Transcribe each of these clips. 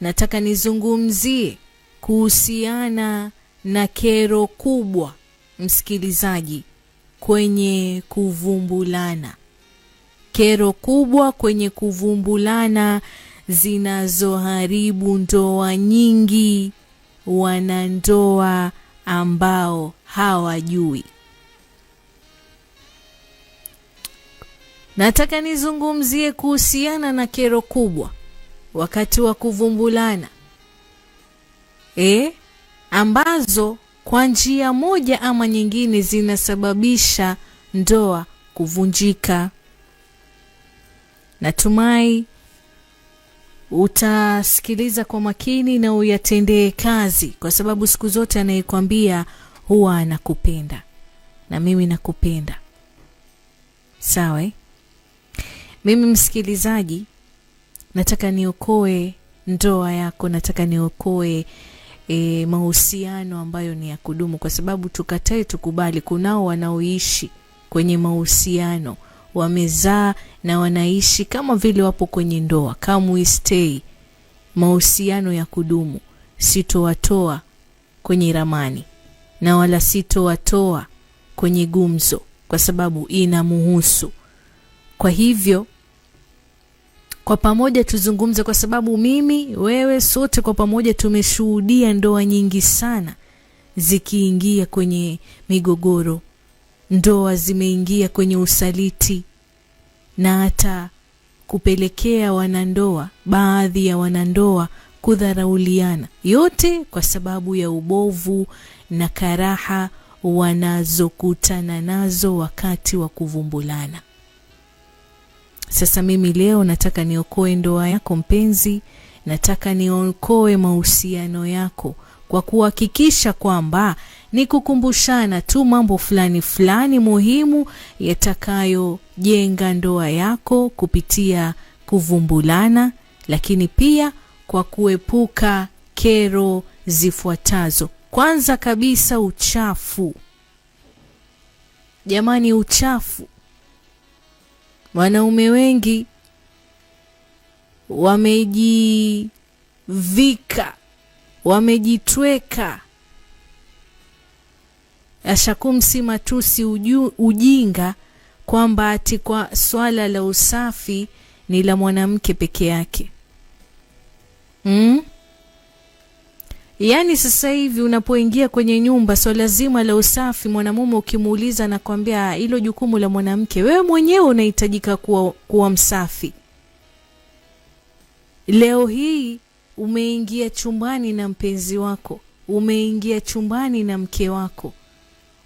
nataka nizungumzie kuhusiana na kero kubwa, msikilizaji, kwenye kuvumbulana. Kero kubwa kwenye kuvumbulana zinazoharibu ndoa nyingi, wanandoa ambao hawajui. Nataka nizungumzie kuhusiana na kero kubwa wakati wa kuvumbulana, ambazo kwa njia moja ama nyingine zinasababisha ndoa kuvunjika. Natumai utasikiliza kwa makini na uyatendee kazi, kwa sababu siku zote anayekwambia huwa anakupenda, na mimi nakupenda. Sawa? Mimi msikilizaji, nataka niokoe ndoa yako, nataka niokoe mahusiano ambayo ni ya kudumu, kwa sababu tukatae tukubali, kunao wanaoishi kwenye mahusiano, wamezaa na wanaishi kama vile wapo kwenye ndoa. Kama we stay mahusiano ya kudumu, sitowatoa kwenye ramani na wala sitowatoa kwenye gumzo, kwa sababu inamuhusu. Kwa hivyo kwa pamoja tuzungumze, kwa sababu mimi, wewe, sote kwa pamoja tumeshuhudia ndoa nyingi sana zikiingia kwenye migogoro. Ndoa zimeingia kwenye usaliti na hata kupelekea wanandoa, baadhi ya wanandoa kudharauliana, yote kwa sababu ya ubovu na karaha wanazokutana nazo wakati wa kuvumbulana. Sasa mimi leo nataka niokoe ndoa yako mpenzi, nataka niokoe mahusiano yako kwa kuhakikisha kwamba ni kukumbushana tu mambo fulani fulani muhimu yatakayojenga ndoa yako kupitia kuvumbulana, lakini pia kwa kuepuka kero zifuatazo. Kwanza kabisa, uchafu. Jamani, uchafu. Wanaume wengi wamejivika, wamejitweka ashakumsi matusi ujinga kwamba ati kwa swala la usafi ni la mwanamke peke yake. Yaani sasa hivi unapoingia kwenye nyumba, swala zima la usafi, mwanamume ukimuuliza na kwambia hilo jukumu la mwanamke, wewe mwenyewe unahitajika kuwa msafi. Leo hii umeingia chumbani na mpenzi wako, umeingia chumbani na mke wako,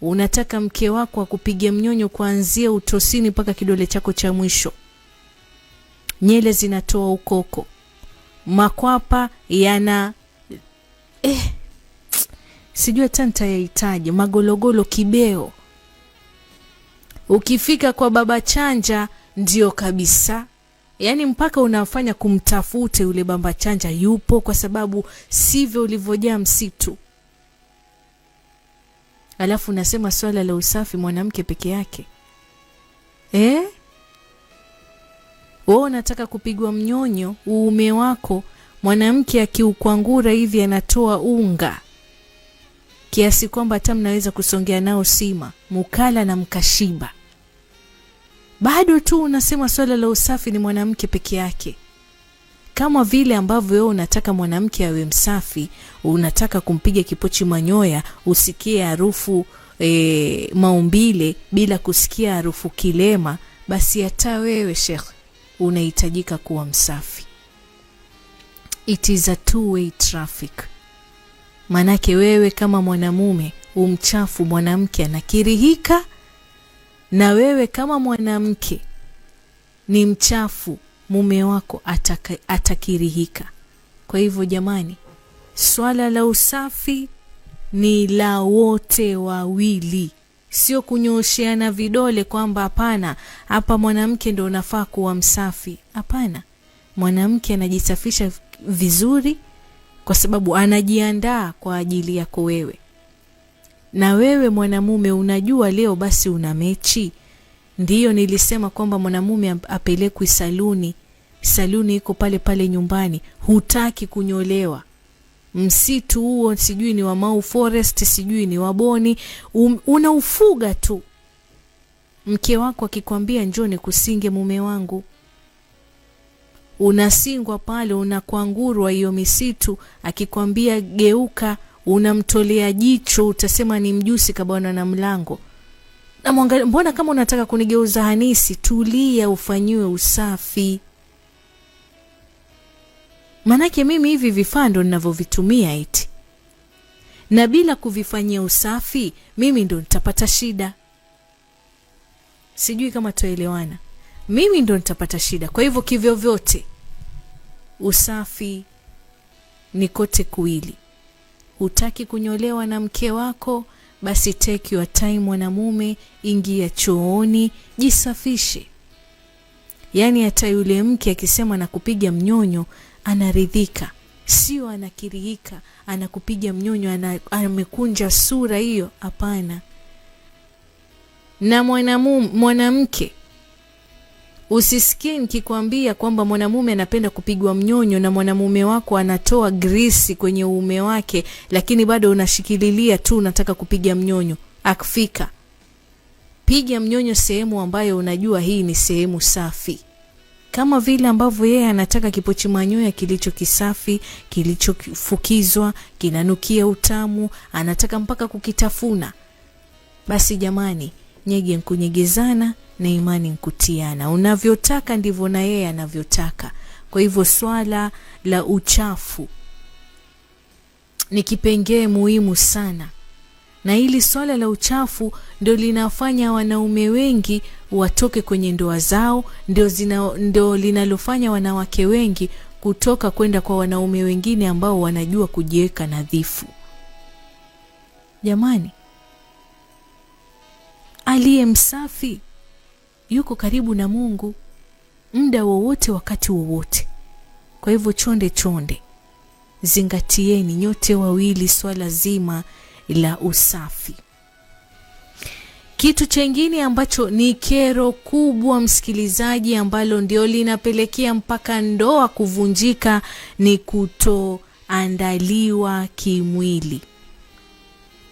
unataka mke wako akupige mnyonyo kuanzia utosini mpaka kidole chako cha mwisho. Nyele zinatoa ukoko, makwapa yana sijui tanta yahitaji, magologolo kibeo. Ukifika kwa baba chanja ndio kabisa, yaani mpaka unafanya kumtafute ule baba chanja yupo, kwa sababu sivyo ulivyojaa msitu. Alafu unasema swala la usafi mwanamke peke yake. Wewe unataka kupigwa mnyonyo uume wako, mwanamke akiukwangura hivi anatoa unga kiasi kwamba hata mnaweza kusongea nao sima, mukala na mkashiba. Bado tu unasema swala la usafi ni mwanamke peke yake. Kama vile ambavyo wewe unataka mwanamke awe msafi, unataka kumpiga kipochi manyoya usikie harufu maumbile bila kusikia harufu kilema, basi hata wewe Sheikh unahitajika kuwa msafi. It is a two-way traffic. Manake wewe kama mwanamume umchafu, mwanamke anakirihika, na wewe kama mwanamke ni mchafu, mume wako atakirihika. Kwa hivyo jamani, swala la usafi ni la wote wawili, sio kunyoosheana vidole kwamba hapana, hapa mwanamke ndio unafaa kuwa msafi. Hapana, mwanamke anajisafisha vizuri kwa sababu anajiandaa kwa ajili yako wewe. Na wewe mwanamume unajua leo basi una mechi. Ndiyo nilisema kwamba mwanamume apelekwe saluni saluni iko pale pale nyumbani, hutaki kunyolewa. Msitu huo sijui ni wa Mau Forest, sijui ni wa Boni, unaufuga tu. Mke wako akikwambia njoo nikusinge mume wangu, unasingwa pale, unakwangurwa hiyo misitu. Akikwambia geuka, unamtolea jicho, utasema ni mjusi kabana na mlango. Na mwangalia, mbona kama unataka kunigeuza Hanisi? Tulia, ufanyiwe usafi. Manake mimi hivi vifaa ndo ninavyovitumia eti, na bila kuvifanyia usafi mimi ndo nitapata shida. Sijui kama tuelewana. Mimi ndo nitapata shida. Kwa hivyo kivyo vyote usafi ni kote kuwili. Hutaki kunyolewa na mke wako, basi take your time mwanamume, ingia chooni, jisafishe. Yaani hata yule mke akisema na kupiga mnyonyo anaridhika, sio anakirihika, anakupiga mnyonyo amekunja sura hiyo, hapana. Na mwanamke, usisikie nikikwambia kwamba mwanamume anapenda kupigwa mnyonyo na mwanamume wako anatoa grisi kwenye uume wake, lakini bado unashikililia tu unataka kupiga mnyonyo. Akifika, piga mnyonyo sehemu ambayo unajua hii ni sehemu safi. Kama vile ambavyo yeye anataka kipochi manyoya kilicho kisafi, kilichofukizwa, kinanukia utamu, anataka mpaka kukitafuna. Basi jamani, nyege nkunyegezana na imani nkutiana. Unavyotaka ndivyo na yeye anavyotaka. Kwa hivyo swala la uchafu ni kipengee muhimu sana. Na hili swala la uchafu ndio linafanya wanaume wengi watoke kwenye ndoa zao, ndio linalofanya wanawake wengi kutoka kwenda kwa wanaume wengine ambao wanajua kujiweka nadhifu. Jamani, aliye msafi yuko karibu na Mungu muda wowote, wakati wowote. Kwa hivyo chonde, zingatieni nyote wawili swala zima la usafi. Kitu chengine ambacho ni kero kubwa msikilizaji, ambalo ndio linapelekea mpaka ndoa kuvunjika, ni kutoandaliwa kimwili.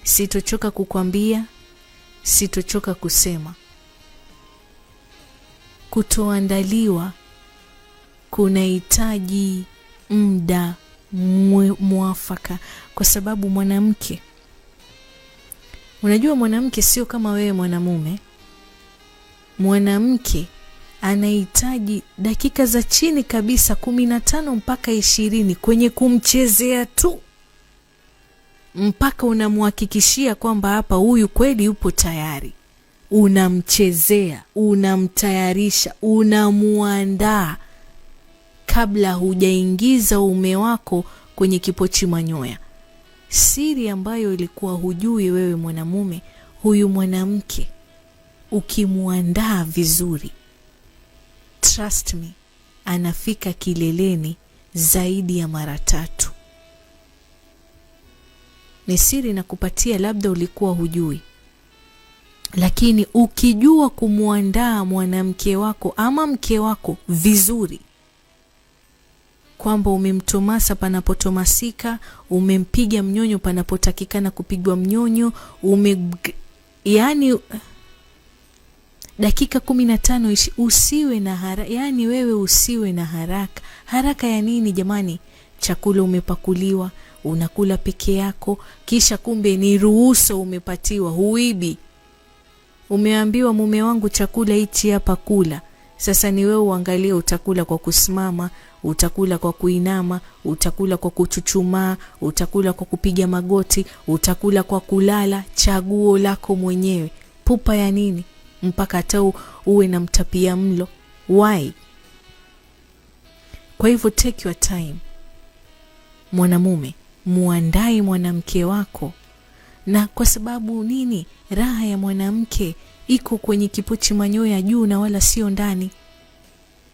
Sitochoka kukwambia, sitochoka kusema, kutoandaliwa kunahitaji muda mwafaka. Kwa sababu mwanamke, unajua mwanamke sio kama wewe mwanamume. Mwanamke anahitaji dakika za chini kabisa 15 mpaka 20 kwenye kumchezea tu, mpaka unamhakikishia kwamba hapa huyu kweli yupo tayari. Unamchezea, unamtayarisha, unamuandaa kabla hujaingiza uume wako kwenye kipochi manyoya. Siri ambayo ilikuwa hujui wewe mwanamume, huyu mwanamke ukimuandaa vizuri, trust me, anafika kileleni zaidi ya mara 3. Ni siri na kupatia, labda ulikuwa hujui. Lakini ukijua kumuandaa mwanamke wako ama mke wako vizuri, kwamba umemtomasa panapotomasika, umempiga mnyonyo panapotakikana kupigwa mnyonyo, yani dakika 15 usiwe na haraka. Yani wewe usiwe na haraka. Haraka ya nini jamani? Chakula umepakuliwa, unakula peke yako, kisha kumbe ni ruhusa umepatiwa, huibi. Umeambiwa mume wangu chakula hichi hapa kula. Sasa ni wewe uangalie, utakula kwa kusimama, utakula kwa kuinama, utakula kwa kuchuchumaa, utakula kwa kupiga magoti, utakula kwa kulala. Chaguo lako mwenyewe. Pupa ya nini mpaka hata uwe na mtapia mlo? Why? Kwa hivyo take your time mwanamume, muandae mwanamke wako. Na kwa sababu nini? Raha ya mwanamke iko kwenye kipochi manyoya juu na wala sio ndani.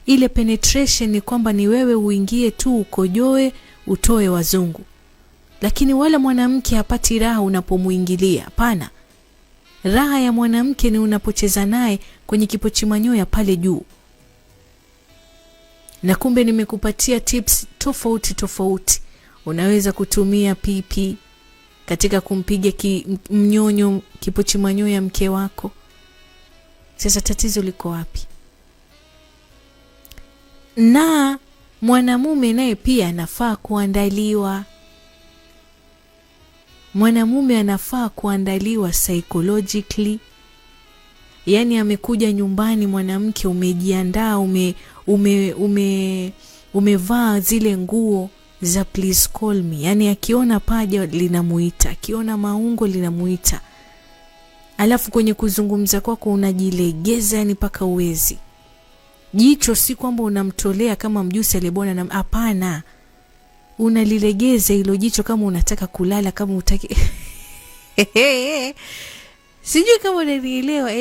Ile penetration ni kwamba ni wewe uingie tu ukojoe utoe wazungu. Lakini wala mwanamke hapati raha unapomuingilia. Hapana. Raha ya mwanamke ni unapocheza naye kwenye kipochi manyoya pale juu. Na kumbe nimekupatia tips tofauti. Unaweza kutumia pipi katika kumpiga mnyonyo, kipochi manyoya ya mke wako. Sasa tatizo liko wapi? Na mwanamume naye pia anafaa kuandaliwa. Mwanamume anafaa kuandaliwa psychologically. Yaani amekuja nyumbani mwanamke, umejiandaa, umevaa zile nguo za please call me. Yaani akiona paja linamuita, akiona maungo linamuita. Alafu kwenye kuzungumza kwako unajilegeza, yani paka uwezi. Jicho si kwamba unamtolea kama mjusi aliyebona na hapana. Unalilegeza hilo jicho kama unataka kulala, kama utaki. Sijui kama unanielewa.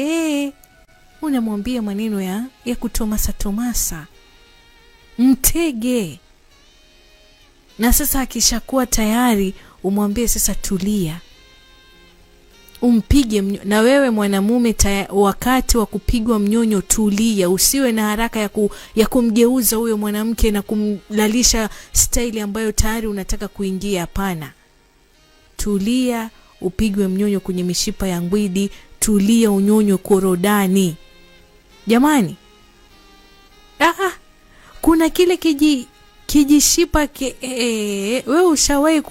Unamwambia maneno ya kutomasa. Mtege. Na sasa akishakuwa tayari umwambie sasa tulia. Umpige na wewe mwanamume wakati wa kupigwa mnyonyo tulia. Usiwe na haraka ya kumgeuza huyo mwanamke na kumlalisha style ambayo tayari unataka kuingia, hapana. Tulia, upigwe mnyonyo kwenye mishipa ya ngwidi, tulia unyonyo korodani. Jamani. Kuna kile kijishipa wewe ushawahi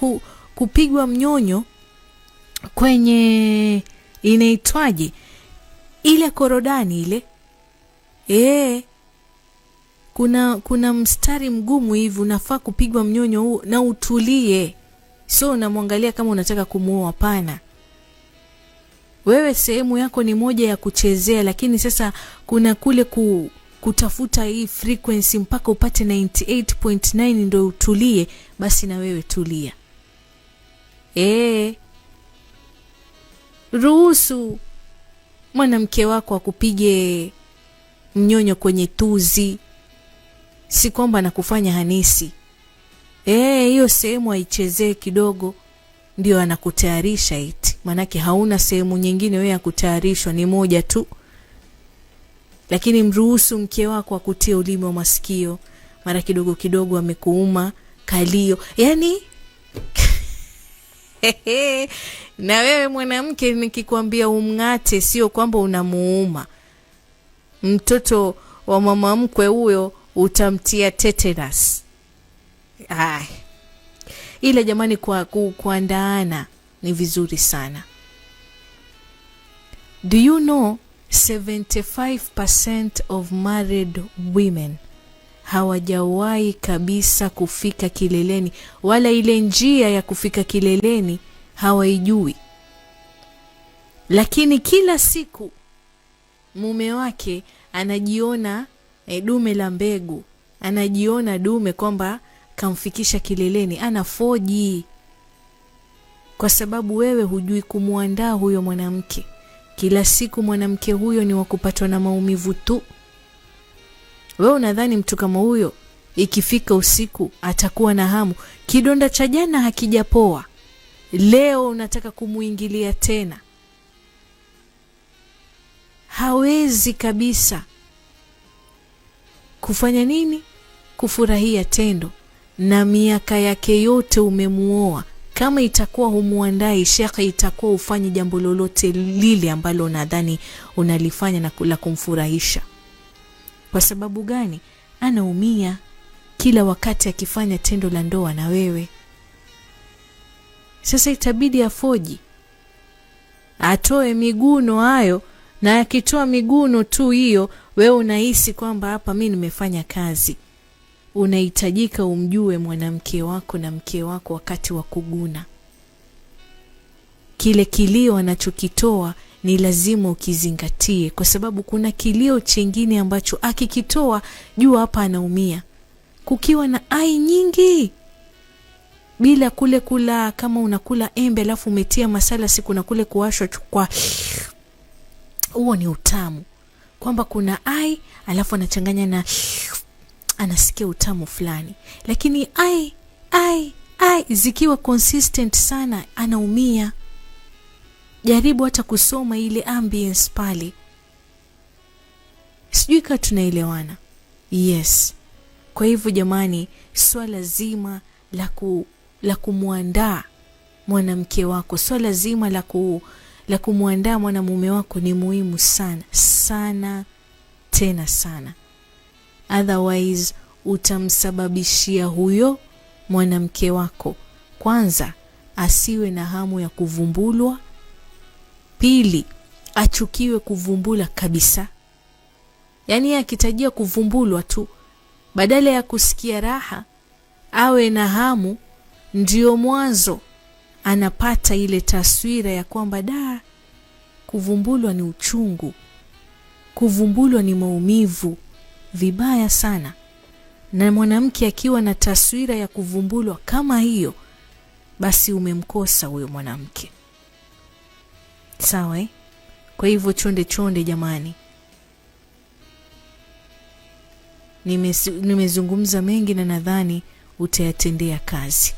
kupigwa mnyonyo kwenye inaitwaje ile korodani ile? Kuna mstari mgumu hivi, unafaa kupigwa mnyonyo huu na utulie. So unamwangalia kama unataka kumuoa, hapana. Wewe sehemu yako ni moja ya kuchezea, lakini sasa kuna kule kutafuta hii frequency mpaka upate 98.9 ndio utulie. Basi na wewe tulia. Ruhusu mwanamke wako akupige mnyonyo kwenye tuzi. Si kwamba anakufanya hanisi. Hiyo sehemu aichezee kidogo ndio anakutayarisha eti. Manake hauna sehemu nyingine wewe ya kutayarishwa, ni moja tu. Lakini mruhusu mke wako akutie ulimi wa masikio. Mara kidogo amekuuma kalio. Yaani na wewe mwanamke nikikwambia umngate, sio kwamba unamuuma. Mtoto wa mama mkwe huyo utamtia tetanus. Ila jamani, kuandaana ni vizuri sana. Do you know 75% of married women hawajawahi kabisa kufika kileleni, wala ile njia ya kufika kileleni hawaijui. Lakini kila siku mume wake anajiona dume la mbegu, anajiona dume kwamba kamfikisha kileleni, anafoji. Kwa sababu wewe hujui kumuandaa huyo mwanamke. Kila siku mwanamke huyo ni wakupatwa na maumivu tu. Wewe unadhani mtu kama huyo ikifika usiku atakuwa na hamu? Kidonda cha jana hakijapoa, leo unataka kumuingilia tena. Hawezi kabisa kufanya nini? Kufurahia tendo. Na miaka yake yote umemuoa. Kama itakuwa humuandai shaka, itakuwa ufanye jambo lolote lile ambalo unadhani unalifanya na la kumfurahisha. Kwa sababu gani? Anaumia kila wakati akifanya tendo la ndoa na wewe. Sasa itabidi afoji, atoe miguno hayo, na akitoa miguno tu hiyo, wewe unahisi kwamba hapa mimi nimefanya kazi. Unahitajika umjue mwanamke wako na mke wako wakati wa kuguna. Kile kilio anachokitoa ni lazima ukizingatie, kwa sababu kuna kilio chengine ambacho akikitoa jua hapa anaumia. Kukiwa na ai nyingi bila kule kula, kama unakula embe alafu umetia masala, siku na kule kuwashwa kwa huo ni utamu. Kwamba kuna ai alafu anachanganya na anasikia utamu fulani. Lakini ai zikiwa consistent sana anaumia. Jaribu hata kusoma ile ambience pale. Sijui kama tunaelewana. Yes. Kwa hivyo jamani, swala zima la kumuandaa mwanamke wako, swala zima la kumuandaa mwanamume wako ni muhimu sana sana, tena sana. Otherwise utamsababishia huyo mwanamke wako, kwanza asiwe na hamu ya kuvumbulwa, pili achukiwe kuvumbula kabisa. Yani akitajia kuvumbulwa tu, badala ya kusikia raha awe na hamu, ndio mwanzo anapata ile taswira ya kwamba kuvumbulwa ni uchungu, kuvumbulwa ni maumivu, vibaya sana. Na mwanamke akiwa na taswira ya kuvumbulwa kama hiyo, basi umemkosa huyo mwanamke. Sawa? Kwa hivyo chonde jamani, nimezungumza mengi na nadhani utayatendea kazi.